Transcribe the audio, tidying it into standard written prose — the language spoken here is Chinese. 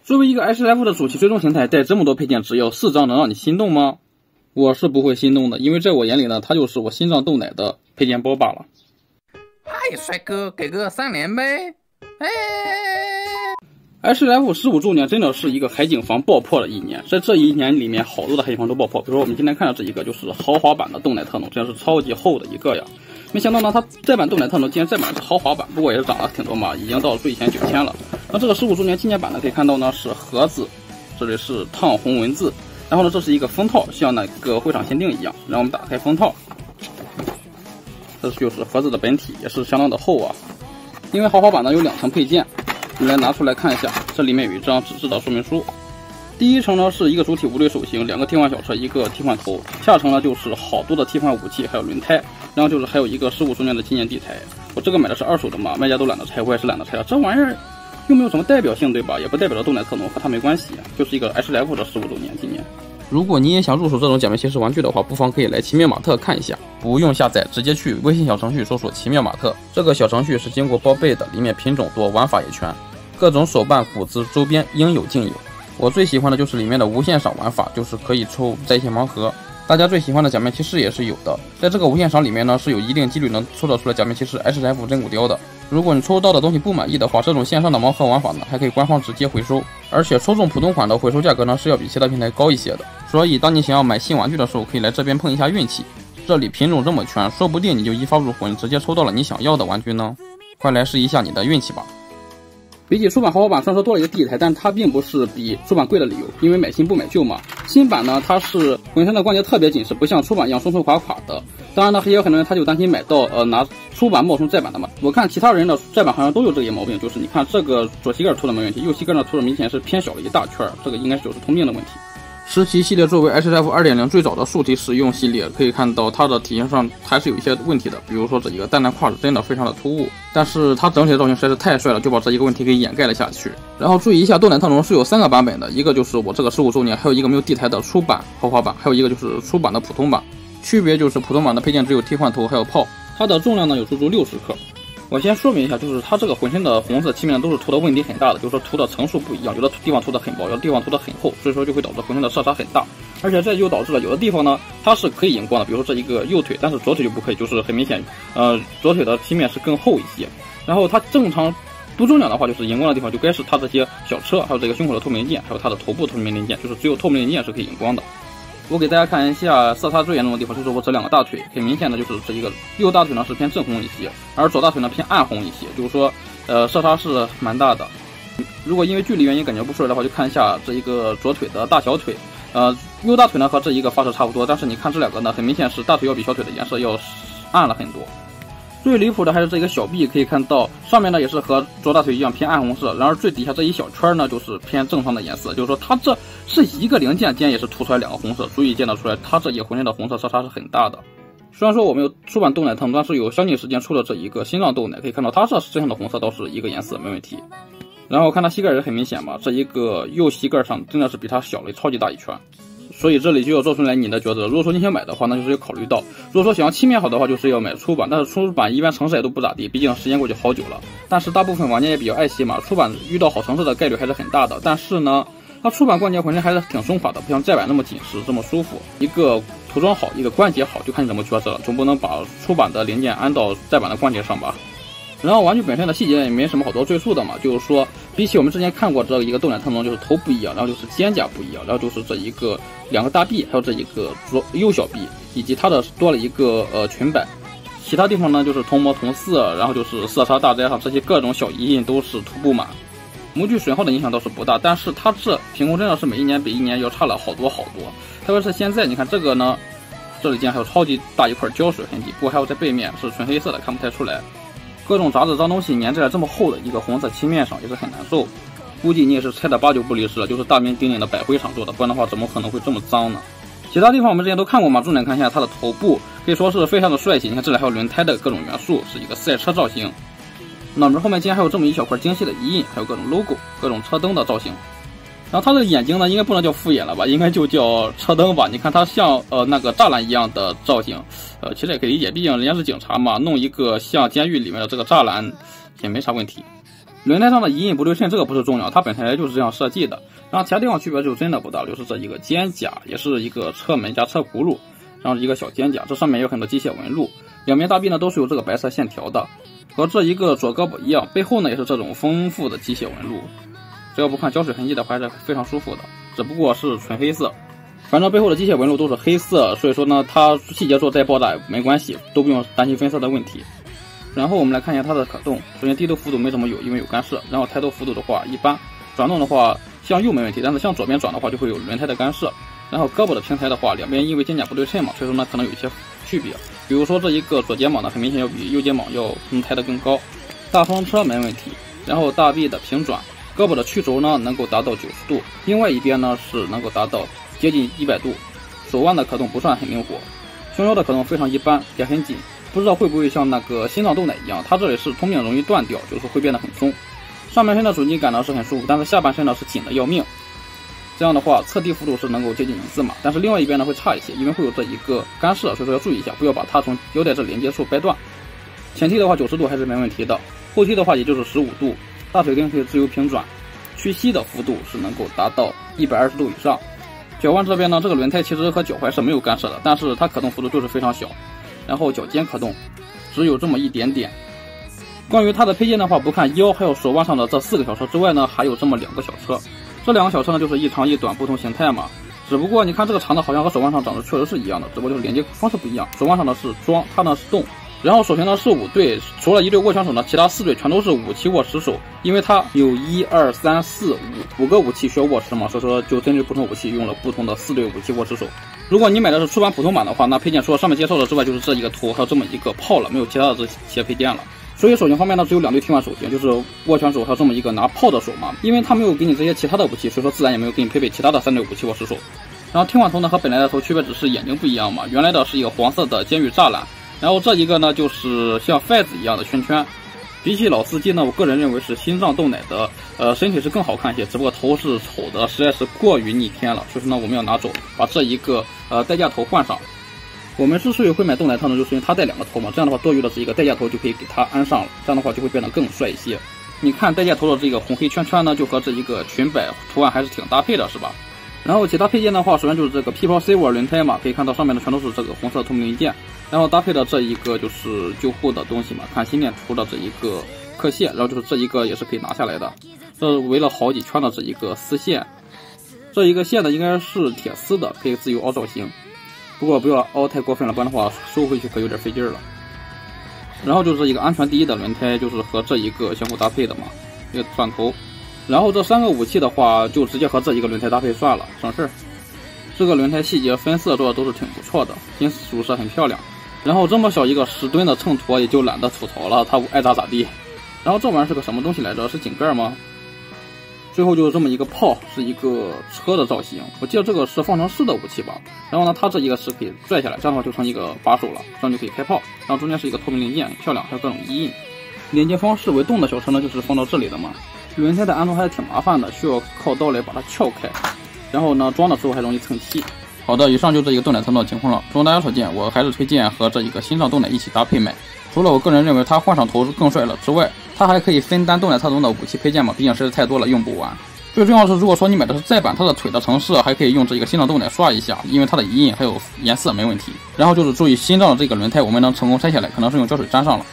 作为一个 HLF 的主题追踪形态，带这么多配件只要4张，能让你心动吗？我是不会心动的，因为在我眼里呢，它就是我心脏豆奶的配件包罢了。嗨，帅哥，给个3连呗！HLF 15周年真的是一个海景房爆破的一年，在这一年里面，好多的海景房都爆破。比如说我们今天看到这一个，就是豪华版的豆奶特农，真是超级厚的一个呀！没想到呢，它再版豆奶特农竟然再版是豪华版，不过也是涨了挺多嘛，已经到税前9000了。那这个15周年纪念版呢，可以看到呢是盒子，这里是烫红文字，然后呢这是一个封套，像那个会场限定一样。然后我们打开封套，这就是盒子的本体，也是相当的厚啊。因为豪华版呢有2层配件。我们来拿出来看一下，这里面有一张纸质的说明书。第一层呢是一个主体无对手型，2个替换小车，1个替换头。下层呢就是好多的替换武器，还有轮胎。然后就是还有一个15周年的纪念地台。我这个买的是2手的嘛，卖家都懒得拆，我也是懒得拆了。这玩意儿又没有什么代表性，对吧？也不代表着豆奶特农，和它没关系，就是一个 HLF 的15周年纪念。如果你也想入手这种假面骑士玩具的话，不妨可以来奇妙玛特看一下。不用下载，直接去微信小程序搜索奇妙玛特。这个小程序是经过包备的，里面品种多，玩法也全，各种手办、谷子、周边应有尽有。我最喜欢的就是里面的无限赏玩法，就是可以抽在线盲盒。大家最喜欢的假面骑士也是有的，在这个无限赏里面呢，是有一定几率能抽得出来假面骑士 HLF 真骨雕的。如果你抽到的东西不满意的话，这种线上的盲盒玩法呢，还可以官方直接回收，而且抽中普通款的回收价格呢是要比其他平台高一些的。所以当你想要买新玩具的时候，可以来这边碰一下运气。这里品种这么全，说不定你就一发入魂，直接抽到了你想要的玩具呢。快来试一下你的运气吧。比起出版豪华版虽然说多了一个地台，但它并不是比出版贵的理由，因为买新不买旧嘛。新版呢，它是浑身的关节特别紧实，不像出版一样松松垮垮的。当然呢，也有很多人他就担心买到拿出版冒充再版的嘛。我看其他人的再版好像都有这个毛病，就是你看这个左膝盖凸的没问题，右膝盖呢凸的明显是偏小了一大圈，这个应该就是通病的问题。17系列作为 HLF 2.0 最早的竖体使用系列，可以看到它的体型上还是有一些问题的，比如说这一个蛋蛋胯子真的非常的突兀，但是它整体的造型实在是太帅了，就把这一个问题给掩盖了下去。然后注意一下，豆奶特农是有3个版本的，一个就是我这个15周年，还有一个没有地台的出版豪华版，还有一个就是出版的普通版。区别就是普通版的配件只有替换头还有炮，它的重量呢有足足60克。我先说明一下，就是它这个浑身的红色漆面都是涂的问题很大的，就是说涂的层数不一样，有的地方涂的很薄，有的地方涂的很厚，所以说就会导致浑身的色差很大，而且这就导致了有的地方呢它是可以荧光的，比如说这一个右腿，但是左腿就不可以，就是很明显，左腿的漆面是更厚一些。然后它正常不重量的话，就是荧光的地方就该是它这些小车，还有这个胸口的透明零件，还有它的头部透明零件，就是只有透明零件是可以荧光的。我给大家看一下色差最严重的地方，就是我这2个大腿，很明显的就是这一个右大腿呢是偏正红一些，而左大腿呢偏暗红一些，就是说色差是蛮大的。如果因为距离原因感觉不出来的话，就看一下这一个左腿的大小腿，右大腿呢和这一个发色差不多，但是你看这2个呢，很明显是大腿要比小腿的颜色要暗了很多。最离谱的还是这个小臂，可以看到上面呢也是和左大腿一样偏暗红色，然而最底下这一小圈呢就是偏正常的颜色，就是说它这是一个零件间也是凸出来2个红色，足以见得出来它这一浑身的红色色差是很大的。虽然说我们有出版豆奶特农，但是有相近时间出了这一个心脏豆奶，可以看到它这身上的红色倒是一个颜色没问题。然后我看它膝盖也很明显嘛，这一个右膝盖上真的是比它小了超级大一圈。所以这里就要做出来你的抉择，如果说你想买的话，那就是要考虑到，如果说想要漆面好的话，就是要买出版，但是出版一般成色也都不咋地，毕竟时间过去好久了。但是大部分玩家也比较爱惜嘛，出版遇到好成色的概率还是很大的。但是呢，它出版关节浑身还是挺松垮的，不像再版那么紧实这么舒服。一个涂装好，一个关节好，就看你怎么抉择了，总不能把出版的零件安到再版的关节上吧。然后玩具本身的细节也没什么好多赘述的嘛，就是说比起我们之前看过这一个豆奶特农，就是头不一样，然后就是肩胛不一样，然后就是这一个2个大臂，还有这一个右小臂，以及它的多了一个裙摆。其他地方呢就是同模同色，然后就是色差大灾上这些各种小疑印都是涂不满。模具损耗的影响倒是不大，但是它这品控真的是每一年比一年要差了好多好多。特别是现在你看这个呢，这里竟然还有超级大一块胶水痕迹，不过还有在背面是纯黑色的，看不太出来。各种杂质脏东西粘在了这么厚的一个红色漆面上，也是很难受。估计你也是拆的8、9不离十了，就是大名鼎鼎的百辉厂做的，不然的话怎么可能会这么脏呢？其他地方我们之前都看过嘛，重点看一下它的头部，可以说是非常的帅气。你看这里还有轮胎的各种元素，是一个赛车造型。脑门后面竟然还有这么一小块精细的遗印，还有各种 logo， 各种车灯的造型。然后它的眼睛呢，应该不能叫复眼了吧，应该就叫车灯吧。你看它像那个栅栏一样的造型，其实也可以理解，毕竟人家是警察嘛，弄一个像监狱里面的这个栅栏也没啥问题。轮胎上的隐隐不对称，这个不是重要，它本身就是这样设计的。然后其他地方区别就真的不大，就是这一个肩胛，也是一个车门加车轱辘，然后一个小肩胛，这上面有很多机械纹路。两边大臂呢都是有这个白色线条的，和这一个左胳膊一样，背后呢也是这种丰富的机械纹路。只要不看胶水痕迹的话，还是非常舒服的，只不过是纯黑色。反正背后的机械纹路都是黑色，所以说呢，它细节做再爆炸也没关系，都不用担心分色的问题。然后我们来看一下它的可动，首先低头幅度没怎么有，因为有干涉。然后抬头幅度的话一般，转动的话向右没问题，但是向左边转的话就会有轮胎的干涉。然后胳膊的平抬的话，两边因为肩胛不对称嘛，所以说呢可能有一些区别。比如说这一个左肩膀呢，很明显要比右肩膀要抬得更高。大风车没问题，然后大臂的平转，胳膊的曲轴呢能够达到90度，另外一边呢是能够达到接近100度。手腕的可动不算很灵活，胸腰的可动非常一般，也很紧。不知道会不会像那个心脏动奶一样，它这里是通病容易断掉，就是会变得很松。上半身的主机感呢是很舒服，但是下半身呢是紧的要命。这样的话，侧地幅度是能够接近1字马，但是另外一边呢会差一些，因为会有这一个干涉，所以说要注意一下，不要把它从腰带这连接处掰断。前踢的话90度还是没问题的，后踢的话也就是15度，大腿钉可以自由平转，屈膝的幅度是能够达到120度以上。脚腕这边呢，这个轮胎其实和脚踝是没有干涉的，但是它可动幅度就是非常小。然后脚尖可动只有这么一点点。关于它的配件的话，不看腰还有手腕上的这4个小车之外呢，还有这么2个小车。这2个小车呢就是一长一短不同形态嘛，只不过你看这个长的好像和手腕上长得确实是一样的，只不过就是连接方式不一样，手腕上的是装，它呢是动。然后手型呢是5对，除了1对握拳手呢，其他4对全都是武器握持手，因为它有1、2、3、4、5个武器需要握持嘛，所以说就针对不同武器用了不同的4对武器握持手。如果你买的是出版普通版的话，那配件除了上面介绍的之外，就是这一个图还有这么一个炮了，没有其他的这些配件了。所以手型方面呢，只有2对替换手型，就是握拳手还有这么一个拿炮的手嘛，因为它没有给你这些其他的武器，所以说自然也没有给你配备其他的3对武器握持手。然后替换头呢和本来的头区别只是眼睛不一样嘛，原来的是一个黄色的监狱栅栏。然后这一个呢，就是像筷子一样的圈圈。比起老司机呢，我个人认为是心脏豆奶的，身体是更好看一些，只不过头是丑的，实在是过于逆天了。所以说呢，我们要拿走，把这一个代驾头换上。我们之所以会买豆奶特呢，就是因为它带2个头嘛，这样的话多余的这一个代驾头就可以给它安上了，这样的话就会变得更帅一些。你看代驾头的这个红黑圈圈呢，就和这一个裙摆图案还是挺搭配的，是吧？然后其他配件的话，首先就是这个 People Saver 轮胎嘛，可以看到上面的全都是这个红色透明零件，然后搭配的这一个就是救护的东西嘛，看心电图的这一个刻线，然后就是这一个也是可以拿下来的，这围了好几圈的这一个丝线，这一个线呢应该是铁丝的，可以自由凹造型，不过不要凹太过分了，不然的话收回去可有点费劲了。然后就是一个安全第一的轮胎，就是和这一个相互搭配的嘛，一个钻头。然后这3个武器的话，就直接和这一个轮胎搭配算了，省事儿。这个轮胎细节分色做的都是挺不错的，金属色很漂亮。然后这么小一个10吨的秤砣也就懒得吐槽了，它爱咋咋地。然后这玩意儿是个什么东西来着？是井盖吗？最后就是这么一个炮，是一个车的造型。我记得这个是方程式的武器吧。然后呢，它这一个是可以拽下来，这样的话就成一个把手了，这样就可以开炮。然后中间是一个透明零件，很漂亮，还有各种衣印。连接方式为动的小车呢，就是放到这里的嘛。轮胎的安装还是挺麻烦的，需要靠刀来把它撬开，然后呢装的时候还容易蹭漆。好的，以上就这一个豆奶特诺的情况了。如果大家所见，我还是推荐和这一个心脏豆奶一起搭配买。除了我个人认为它换上头更帅了之外，它还可以分担豆奶特诺的武器配件嘛，毕竟实在太多了，用不完。最重要的是，如果说你买的是再版，它的腿的城市还可以用这个心脏豆奶刷一下，因为它的印还有颜色没问题。然后就是注意心脏的这个轮胎，我们能成功拆下来，可能是用胶水粘上了。